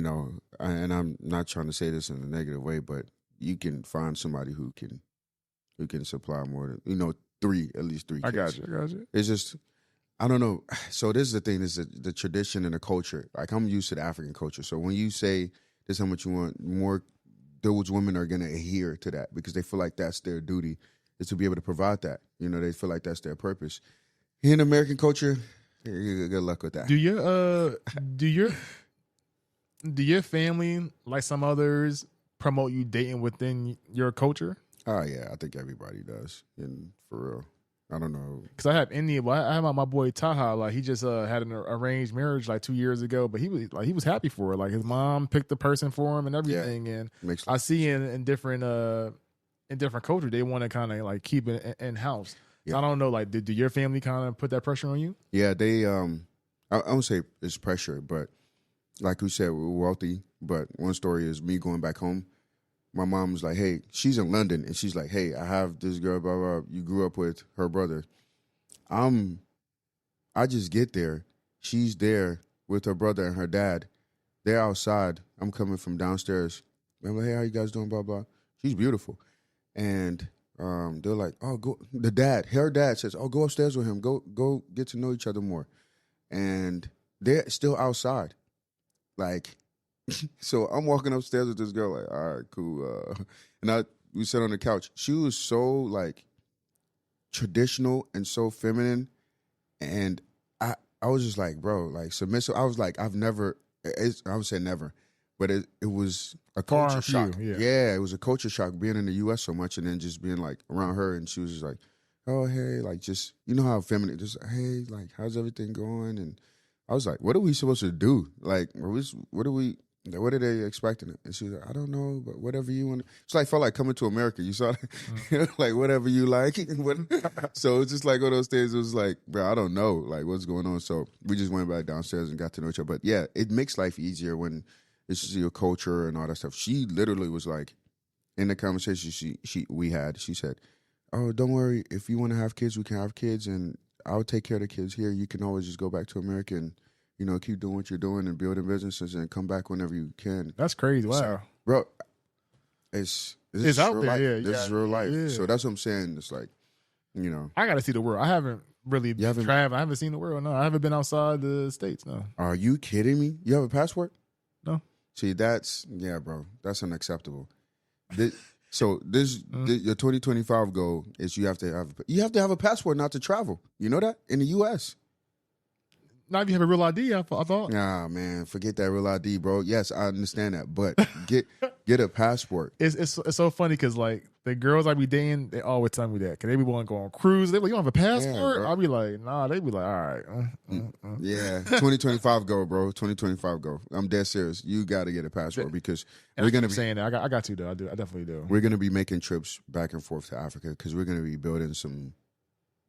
I'm not trying to say this in a negative way, but you can find somebody who can supply more than, at least 3 kids. I got you. It's just, I don't know. So this is the thing, this is the tradition and the culture. Like, I'm used to the African culture. So when you say this is how much you want, more, those women are going to adhere to that because they feel like that's their duty, is to be able to provide that. They feel like that's their purpose. Here in American culture, good luck with that. Do your family, like some others, promote you dating within your culture? Oh, yeah. I think everybody does. And for real. I don't know. Because I have I have my boy Taha. Like, he just had an arranged marriage like 2 years ago, but he was happy for it. Like, his mom picked the person for him and everything. Yeah. And I see in different cultures, they want to kind of like keep it in house. Yeah. So I don't know. Like, do your family kind of put that pressure on you? Yeah, they. I don't say it's pressure, but like we said, we're wealthy. But one story is me going back home. My mom was like, hey, she's in London, and she's like, hey, I have this girl, blah, blah, blah. You grew up with her brother. I just get there. She's there with her brother and her dad. They're outside. I'm coming from downstairs. I'm like, hey, how you guys doing, blah, blah. She's beautiful. And they're like, oh, go. Her dad says, oh, go upstairs with him. Go get to know each other more. And they're still outside. Like, so I'm walking upstairs with this girl, like, all right, cool. And we sat on the couch. She was so, like, traditional and so feminine. And I was just like, bro, like, submissive. I was like, I would say never. But it was a culture shock. Yeah, it was a culture shock being in the U.S. so much and then just being, like, around her. And she was just like, oh, hey, like, just, you know how feminine, just, hey, like, how's everything going? And I was like, what are we supposed to do? Like, what are they expecting? And she was like, I don't know, but whatever you want. It's like, felt like coming to America. You saw that? Like, whatever you like. So it's just like one of those things. It was like, bro, I don't know, like, what's going on. So we just went back downstairs and got to know each other. But yeah, it makes life easier when it's just your culture and all that stuff. She literally was like, in the conversation we had, she said, oh, don't worry. If you want to have kids, we can have kids. And I'll take care of the kids here. You can always just go back to America and, you know, keep doing what you're doing and building businesses and come back whenever you can. That's crazy. Wow. So, bro, it's out there. Life. Yeah, this is real life. Yeah. So that's what I'm saying. It's like, you know. I got to see the world. I haven't really traveled. I haven't seen the world. No, I haven't been outside the States. No. Are you kidding me? You have a passport? No. See, yeah, bro. That's unacceptable. Your 2025 goal is you have to have a passport not to travel. You know that? In the U.S. Not if you have a real ID, I thought. Nah, man, forget that real ID, bro. Yes, I understand that, but get a passport. It's so funny because, like, the girls I be dating, they always tell me that because they be want to go on cruise. They be like, you don't have a passport? Yeah, I'll be like, nah. They be like, all right. Yeah, 2025 go, bro. 2025 go. I'm dead serious. You got to get a passport because we're gonna be saying that. I got to though. I definitely do. We're gonna be making trips back and forth to Africa because we're gonna be building some.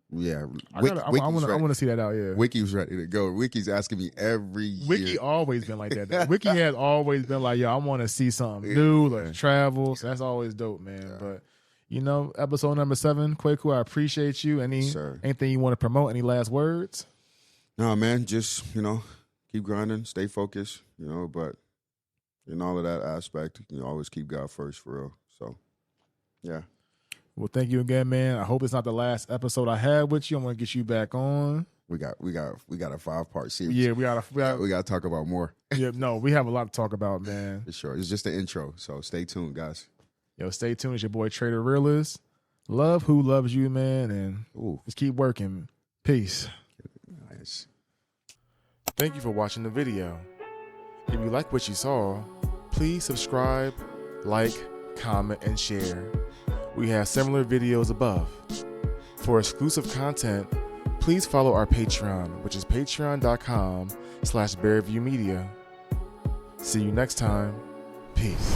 Yeah, I want to see that out. Yeah, Wiki's ready to go. Wiki's asking me every year. Wiki always been like that. Wiki has always been like, yo, I want to see something new, like travel. So that's always dope, man. Yeah. But you know, episode number 7, Kweku, I appreciate you. Anything you want to promote? Any last words? No, man. Just keep grinding, stay focused. But in all of that aspect, always keep God first, for real. So, yeah. Well, thank you again, man. I hope it's not the last episode I had with you. I'm gonna get you back on. We got a 5-part series. Yeah, we got to talk about more. Yeah, no, we have a lot to talk about, man. For sure. It's just the intro, so stay tuned, guys. Yo, stay tuned. It's your boy TravTheRealist. Love who loves you, man, and just keep working. Peace. Nice. Thank you for watching the video. If you like what you saw, please subscribe, like, comment, and share. We have similar videos above. For exclusive content, please follow our Patreon, which is patreon.com/BearviewMedia. See you next time. Peace.